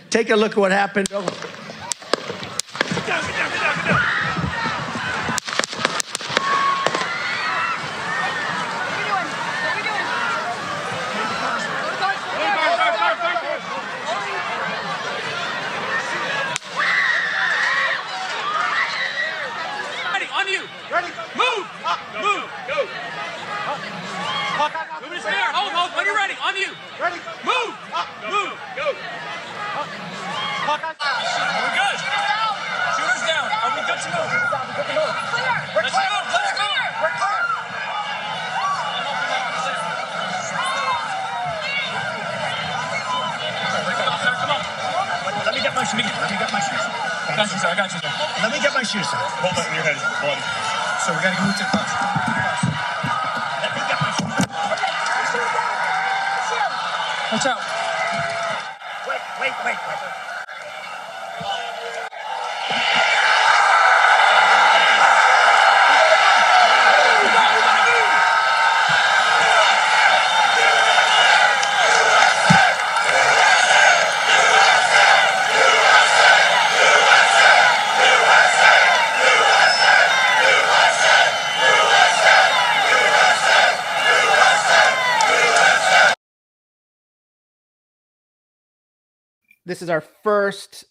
Take a look at what happened. Get down, get down, get down, get down. On you. Ready? Move. Move. Go. Move his hair. Hold. When you're ready. On you. Ready? Move. Move. Go. We're good. Shooters down. Are we good to move? Clear. Let's move. Let's move. We're clear. Come on. Let me get my shoes. I got you, sir. Let me get my shoes, sir. Hold on, your head is bloody. So we gotta move to the bus. Let me get my shoes. Watch out. Wait. This is our first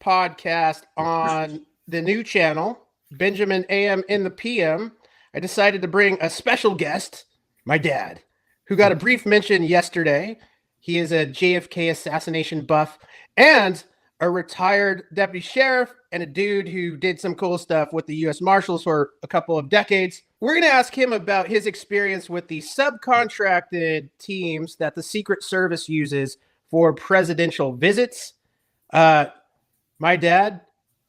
podcast on the new channel, Benjamin AM in the PM. I decided to bring a special guest, my dad, who got a brief mention yesterday. He is a JFK assassination buff and a retired deputy sheriff and a dude who did some cool stuff with the U.S. Marshals for a couple of decades. We're going to ask him about his experience with the subcontracted teams that the Secret Service uses for presidential visits. My dad,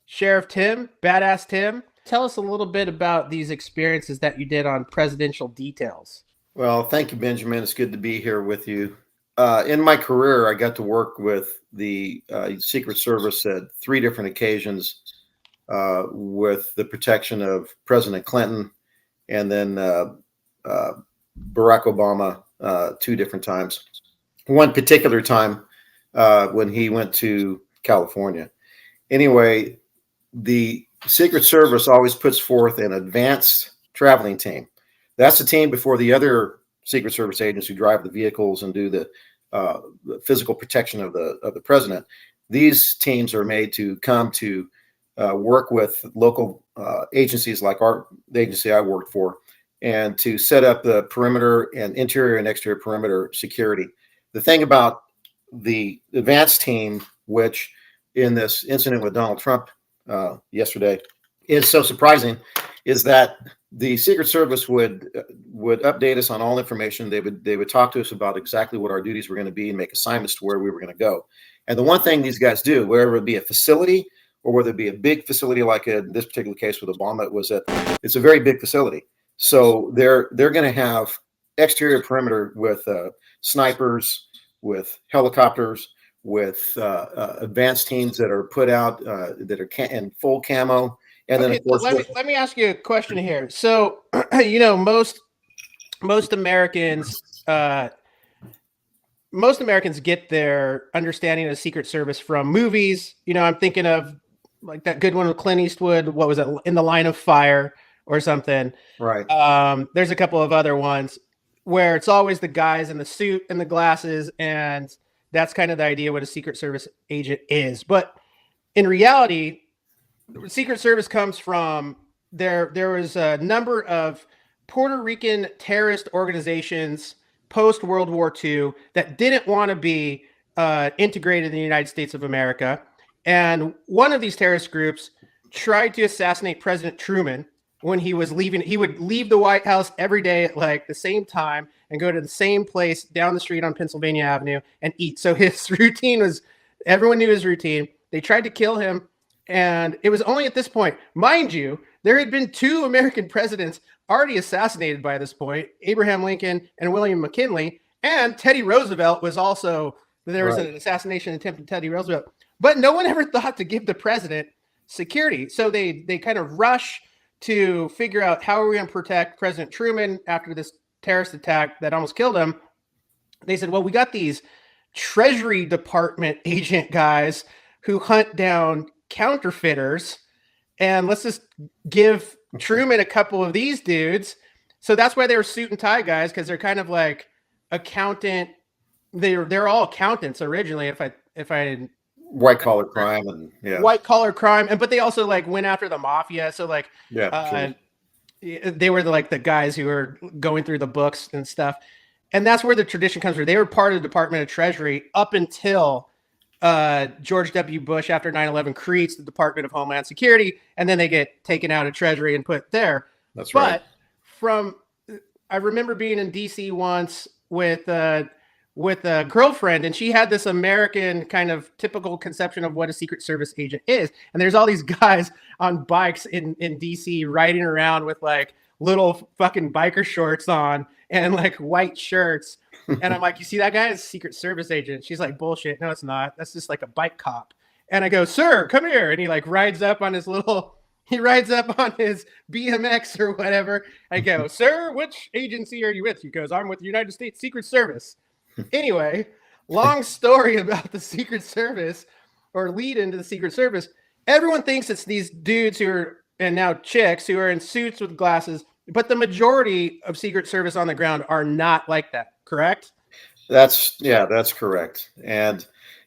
Sheriff Tim, Badass Tim, tell us a little bit about these experiences that you did on presidential details. Well, thank you, Benjamin. It's good to be here with you. In my career, I got to work with the Secret Service at 3 different occasions with the protection of President Clinton and then Barack Obama 2 different times. One particular time when he went to California. Anyway, the Secret Service always puts forth an advanced traveling team. That's the team before the other Secret Service agents who drive the vehicles and do the physical protection of the president. These teams are made to come to work with local agencies like the agency I worked for, and to set up the perimeter and interior and exterior perimeter security. The thing about the advanced team, which in this incident with Donald Trump yesterday is so surprising, is that the Secret Service would update us on all information. They would talk to us about exactly what our duties were going to be and make assignments to where we were going to go. And the one thing these guys do, wherever it be a facility or whether it be a big facility like in this particular case with Obama, it was it's a very big facility. So they're going to have exterior perimeter with snipers, with helicopters, with advanced teams that are put out that are in full camo. And then, of course, let me ask you a question here. So, most Americans get their understanding of the Secret Service from movies. I'm thinking of like that good one with Clint Eastwood. What was it? In the Line of Fire or something. Right. There's a couple of other ones where it's always the guys in the suit and the glasses, and that's kind of the idea what a Secret Service agent is. But in reality, Secret Service comes from there was a number of Puerto Rican terrorist organizations post World War II that didn't want to be integrated in the United States of America. And one of these terrorist groups tried to assassinate President Truman when he was leaving. He would leave the White House every day at like the same time and go to the same place down the street on Pennsylvania Avenue and eat. So his routine was, everyone knew his routine. They tried to kill him. And it was only at this point, mind you, there had been 2 American presidents already assassinated by this point, Abraham Lincoln and William McKinley, and Teddy Roosevelt was also, there was an assassination attempt at Teddy Roosevelt. But no one ever thought to give the president security. So they kind of rush to figure out how are we going to protect President Truman after this terrorist attack that almost killed him. They said, well, we got these Treasury Department agent guys who hunt down counterfeiters. And let's just give Truman a couple of these dudes. So that's why they were suit and tie guys, because they're kind of like accountant. They're all accountants originally. If I white collar crime and white collar crime, but they also like went after the mafia. So like sure. They were like the guys who were going through the books and stuff. And that's where the tradition comes from. They were part of the Department of Treasury up until George W. Bush, after 9/11, creates the Department of Homeland Security, and then they get taken out of Treasury and put there. That's right. But I remember being in D.C. once with a girlfriend, and she had this American kind of typical conception of what a Secret Service agent is. And there's all these guys on bikes in DC riding around with like little fucking biker shorts on and like white shirts. And I'm like, you see that guy is a Secret Service agent? She's like, bullshit. No, it's not. That's just like a bike cop. And I go, sir, come here. And he like rides up on his BMX or whatever. I go, sir, which agency are you with? He goes, I'm with the United States Secret Service. Anyway, long story about the Secret Service, or lead into the Secret Service. Everyone thinks it's these dudes who are, and now chicks, who are in suits with glasses, but the majority of Secret Service on the ground are not like that, correct? That's correct. And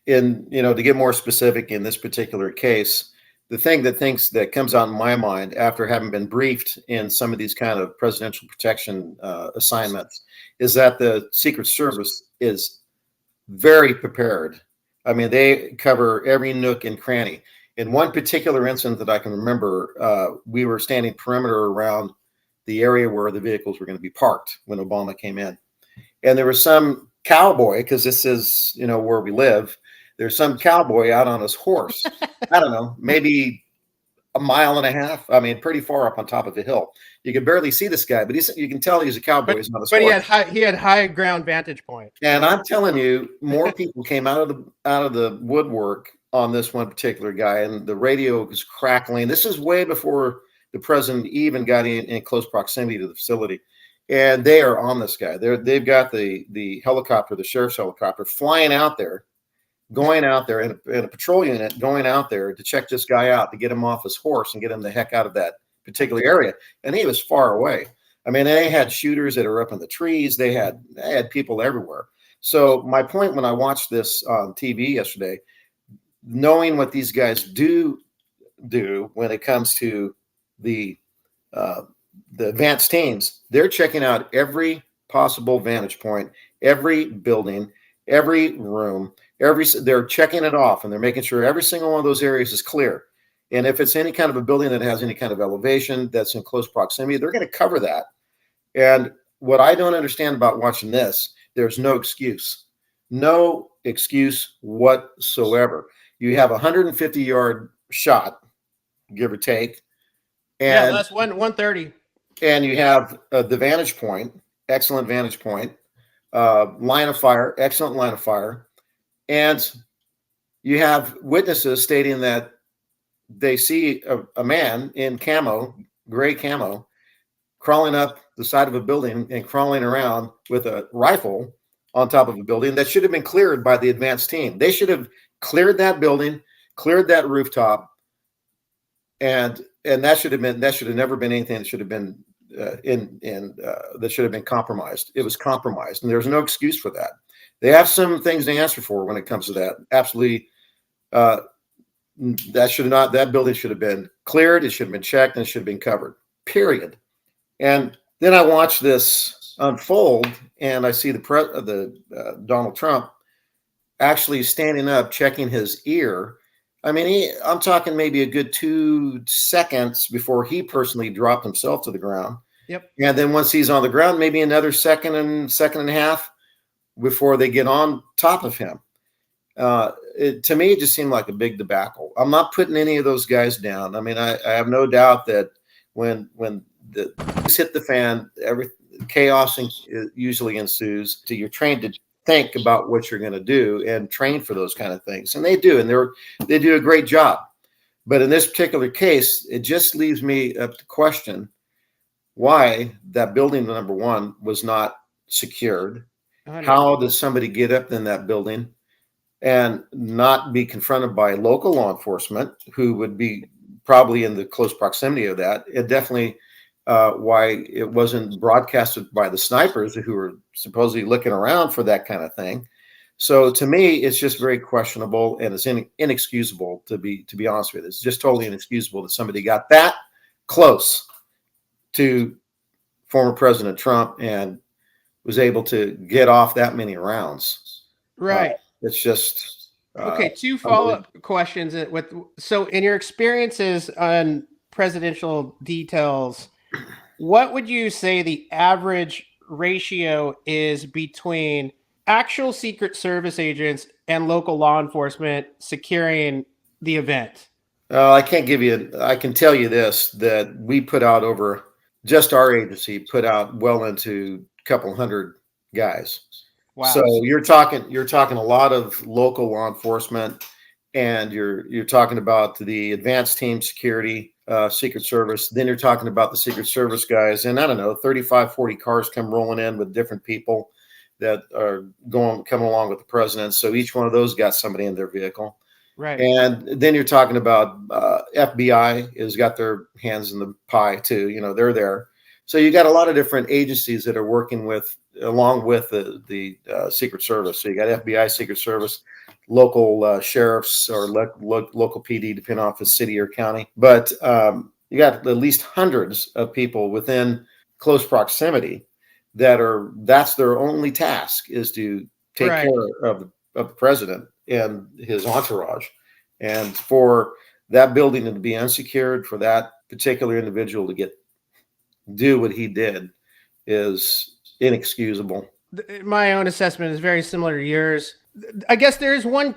to get more specific in this particular case, the thing that comes out in my mind after having been briefed in some of these kind of presidential protection assignments is that the Secret Service is very prepared. I mean, they cover every nook and cranny. In one particular incident that I can remember, we were standing perimeter around the area where the vehicles were going to be parked when Obama came in. And there was some cowboy, because this is, where we live. There's some cowboy out on his horse. I don't know, maybe a mile and a half. I mean, pretty far up on top of a hill. You can barely see this guy, but you can tell he's a cowboy. He's not a sport. But he had high ground vantage point. And I'm telling you, more people came out of the woodwork on this one particular guy, and the radio was crackling. This is way before the president even got in close proximity to the facility. And they are on this guy. They've got the helicopter, the sheriff's helicopter, flying out there, going out there in a patrol unit, going out there to check this guy out, to get him off his horse and get him the heck out of that particular area. And he was far away. I mean, they had shooters that are up in the trees. They had people everywhere. So my point when I watched this on TV yesterday, knowing what these guys do when it comes to the advanced teams, they're checking out every possible vantage point, every building, every room, they're checking it off, and they're making sure every single one of those areas is clear. And if it's any kind of a building that has any kind of elevation that's in close proximity, they're going to cover that. And what I don't understand about watching this, there's no excuse whatsoever. You have a 150-yard shot, give or take. And that's 130. And you have the vantage point, excellent vantage point, line of fire, excellent line of fire. And you have witnesses stating that they see a man in gray camo, crawling up the side of a building and crawling around with a rifle on top of a building that should have been cleared by the advanced team. They should have cleared that building, cleared that rooftop, and that should have never been anything that should have been that should have been compromised. It was compromised, and there's no excuse for that. They have some things to answer for when it comes to that. Absolutely, that building should have been cleared. It should have been checked, and it should have been covered. Period. And then I watch this unfold, and I see the Donald Trump actually standing up, checking his ear. I mean, I'm talking maybe a good 2 seconds before he personally dropped himself to the ground. Yep. And then once he's on the ground, maybe another second and a half before they get on top of him. To me, it just seemed like a big debacle. I'm not putting any of those guys down. I mean, I have no doubt that when the hit the fan, chaos usually ensues. So you're trained to think about what you're going to do and train for those kind of things, and they do, and they do a great job. But in this particular case, it just leaves me up to question why that building, number one, was not secured. How does somebody get up in that building? and not be confronted by local law enforcement who would be probably in the close proximity of that. It definitely why it wasn't broadcasted by the snipers who were supposedly looking around for that kind of thing. So to me, it's just very questionable, and it's inexcusable to be honest with you. It's just totally inexcusable that somebody got that close to former President Trump and was able to get off that many rounds. Right. It's just okay. Two follow-up questions. So, in your experiences on presidential details, what would you say the average ratio is between actual Secret Service agents and local law enforcement securing the event? I can't give you. I can tell you this: that we put out over just our agency put out well into a couple hundred guys. Wow. So you're talking a lot of local law enforcement, and you're talking about the advanced team security, Secret Service. Then you're talking about the Secret Service guys, and I don't know, 35, 40 cars come rolling in with different people that are coming along with the president. So each one of those got somebody in their vehicle. Right. And then you're talking about FBI has got their hands in the pie too. You know, they're there. So you got a lot of different agencies that are working along with the Secret Service. So you got FBI, Secret Service, local sheriffs or local PD, depending on if it's city or county. But you got at least hundreds of people within close proximity that's their only task is to take care of the president and his entourage. And for that building to be unsecured, for that particular individual to do what he did is inexcusable. My own assessment is very similar to yours. I guess there is one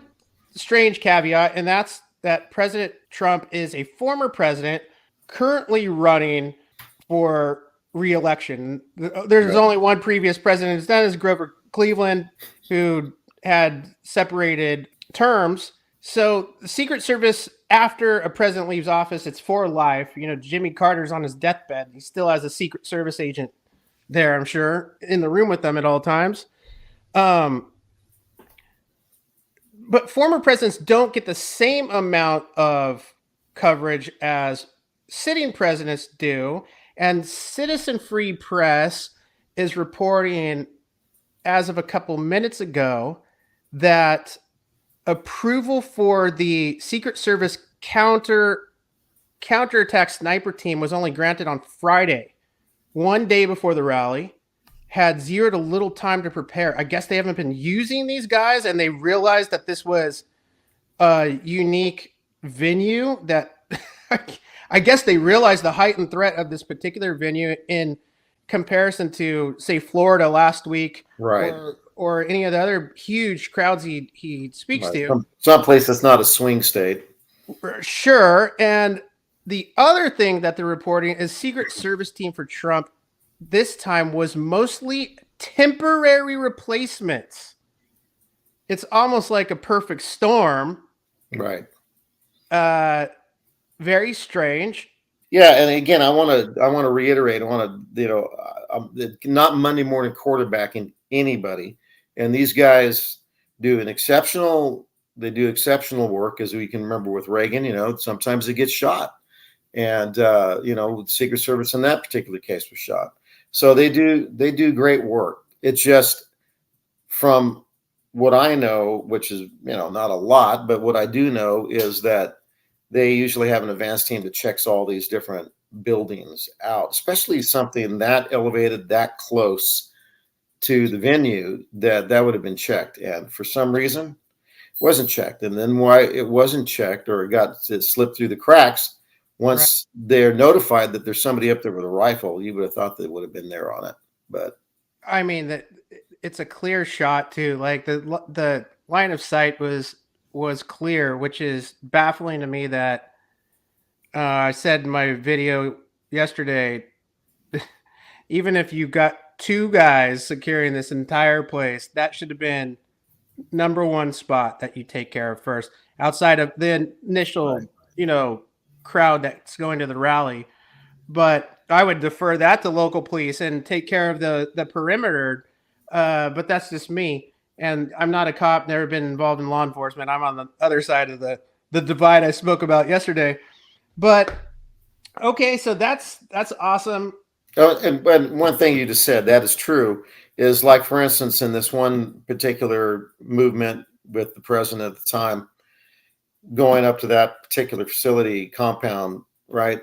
strange caveat, and that's that President Trump is a former president currently running for re-election. There's only one previous president who's done, is Grover Cleveland, who had separated terms. So the Secret Service, after a president leaves office, it's for life. You know, Jimmy Carter's on his deathbed. He still has a Secret Service agent there, I'm sure, in the room with them at all times. But former presidents don't get the same amount of coverage as sitting presidents do. And Citizen Free Press is reporting, as of a couple minutes ago, that approval for the Secret Service counterattack sniper team was only granted on Friday, one day before the rally, had zero to little time to prepare. I guess they haven't been using these guys, and they realized that this was a unique venue that I guess they realized the heightened threat of this particular venue in comparison to, say, Florida last week, right, or any of the other huge crowds he speaks to. Some place that's not a swing state. Sure. And the other thing that they're reporting is Secret Service team for Trump this time was mostly temporary replacements. It's almost like a perfect storm. Right. Very strange. Yeah, and again, I want to reiterate. I want to, not Monday morning quarterbacking anybody, and these guys do exceptional work, as we can remember with Reagan. Sometimes they get shot, and the Secret Service in that particular case was shot. So they do great work. It's just from what I know, which is not a lot, but what I do know is that they usually have an advanced team that checks all these different buildings out, especially something that elevated, that close to the venue, that would have been checked. And for some reason, it wasn't checked. And then why it wasn't checked, or it slipped through the cracks, once they're notified that there's somebody up there with a rifle, you would have thought they would have been there on it. But I mean, that it's a clear shot too. Like the line of sight was clear, which is baffling to me. That I said in my video yesterday, even if you got two guys securing this entire place, that should have been number one spot that you take care of first, outside of the initial, crowd that's going to the rally. But I would defer that to local police and take care of the perimeter. But that's just me. And I'm not a cop, never been involved in law enforcement. I'm on the other side of the divide I spoke about yesterday. But okay, so that's awesome. And one thing you just said that is true is like, for instance, in this one particular movement with the president at the time going up to that particular facility compound, right?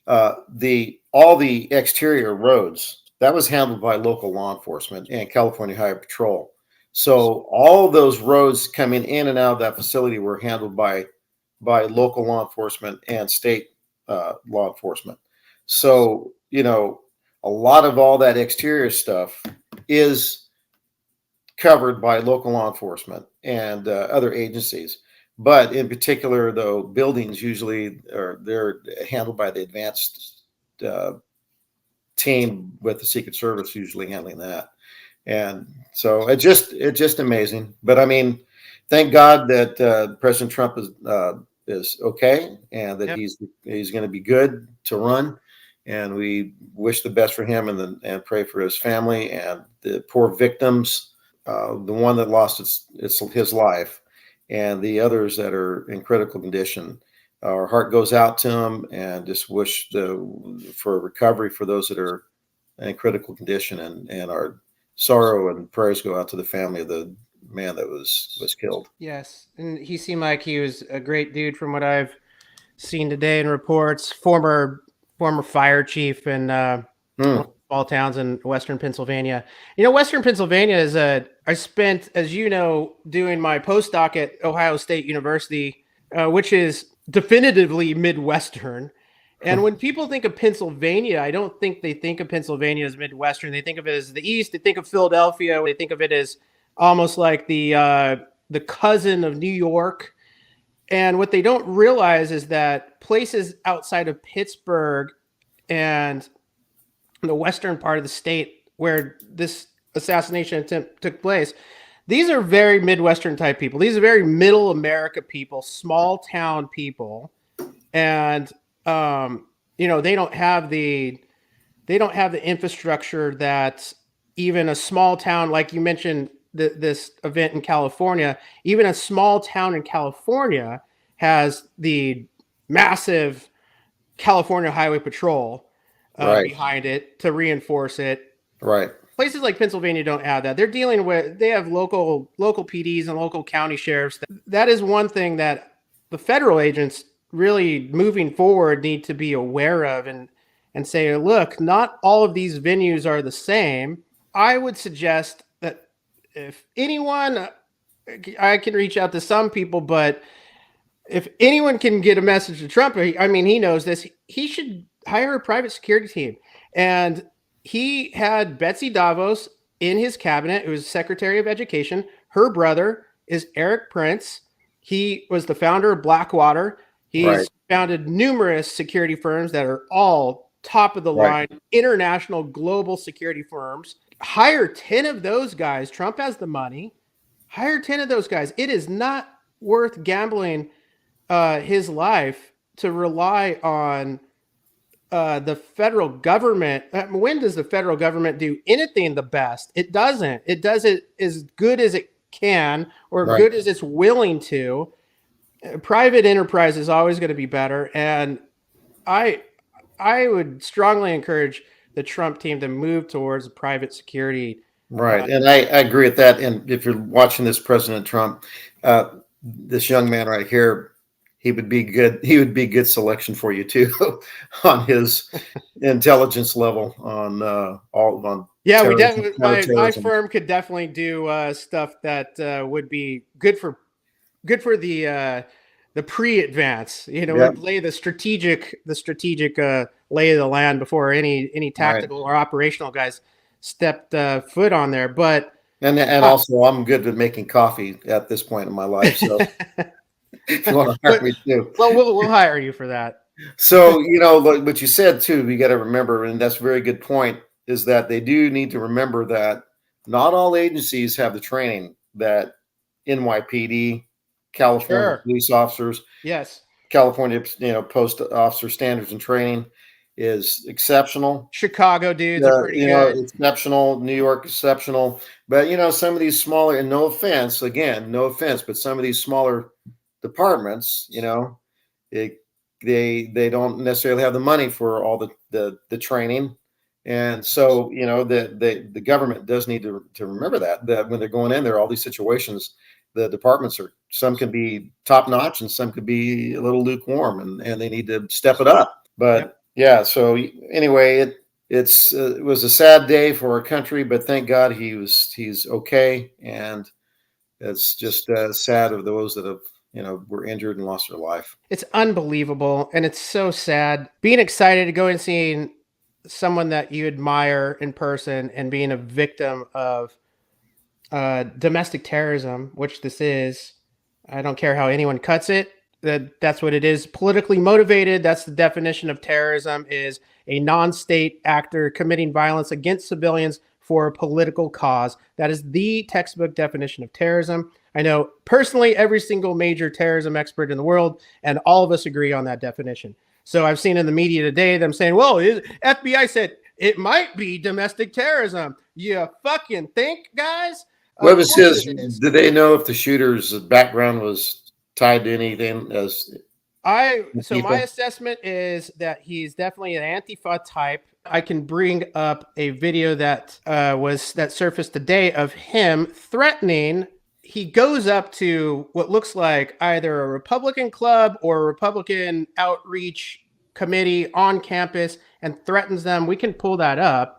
All the exterior roads that was handled by local law enforcement and California Highway Patrol. So all those roads coming in and out of that facility were handled by local law enforcement and state law enforcement. So, a lot of all that exterior stuff is covered by local law enforcement and other agencies. But in particular, though, buildings usually they're handled by the advanced team with the Secret Service usually handling that. And so it's just amazing. But I mean, thank God that President Trump is okay and that he's going to be good to run. And we wish the best for him and pray for his family and the poor victims, the one that lost his life, and the others that are in critical condition. Our heart goes out to them and just wish for recovery for those that are in critical condition, and our sorrow and prayers go out to the family of the man that was killed. Yes, and he seemed like he was a great dude from what I've seen today in reports. Former fire chief in small towns in Western Pennsylvania. Western Pennsylvania is I spent, as you know, doing my postdoc at Ohio State University, which is definitively Midwestern. And when people think of Pennsylvania, I don't think they think of Pennsylvania as Midwestern. They think of it as the East. They think of Philadelphia. They think of it as almost like the cousin of New York. And what they don't realize is that places outside of Pittsburgh and the western part of the state where this assassination attempt took place, these are very Midwestern type people. These are very middle America people, small town people. And they don't have the infrastructure that even a small town, like you mentioned, this event in California, even a small town in California has the massive California Highway Patrol behind it to reinforce it. Right. Places like Pennsylvania don't have that. They have local PDs and local county sheriffs. That is one thing that the federal agents really moving forward need to be aware of and say, look, not all of these venues are the same. I would suggest that if anyone, I can reach out to some people, but if anyone can get a message to Trump, I mean, he knows this, he should hire a private security team. And he had Betsy DeVos in his cabinet, who was Secretary of Education. Her brother is Eric Prince. He was the founder of Blackwater. He's founded numerous security firms that are all top of the line, international, global security firms. Hire 10 of those guys. Trump has the money. Hire 10 of those guys. It is not worth gambling his life to rely on the federal government. When does the federal government do anything the best? It doesn't. It does it as good as it can or good as it's willing to. Private enterprise is always going to be better, and I would strongly encourage the Trump team to move towards private security. Right, and I agree with that. And if you're watching this, President Trump, this young man right here, he would be good. He would be good selection for you too, on his intelligence level on all on. Yeah, we definitely. My firm could definitely do stuff that would be good for the pre-advance, lay the strategic lay of the land before any tactical or operational guys stepped foot on there. But and also, I'm good with making coffee at this point in my life. So if you want to hire me too, well, we'll hire you for that. So what you said too, we got to remember, and that's a very good point, is that they do need to remember that not all agencies have the training that NYPD, California police officers, yes, California, post officer standards and training, is exceptional. Chicago dudes are pretty good. Exceptional. New York, exceptional. But, some of these smaller, and no offense, but some of these smaller departments, they don't necessarily have the money for all the training. And so, the government does need to remember that when they're going in there, all these situations, the departments some can be top notch and some could be a little lukewarm, and they need to step it up. But yeah, so anyway, it was a sad day for our country, but thank God he's okay. And it's just sad of those that have, were injured and lost their life. It's unbelievable. And it's so sad being excited to go and seeing someone that you admire in person and being a victim of domestic terrorism, which this is. I don't care how anyone cuts it. That's what it is. Politically motivated. That's the definition of terrorism, is a non-state actor committing violence against civilians for a political cause. That is the textbook definition of terrorism. I know personally every single major terrorism expert in the world, and all of us agree on that definition. So I've seen in the media today them saying, well, FBI said it might be domestic terrorism. You fucking think, guys? What was his? Did they know if the shooter's background was tied to anything? My assessment is that he's definitely an Antifa type. I can bring up a video that surfaced today of him threatening. He goes up to what looks like either a Republican club or a Republican outreach committee on campus and threatens them. We can pull that up.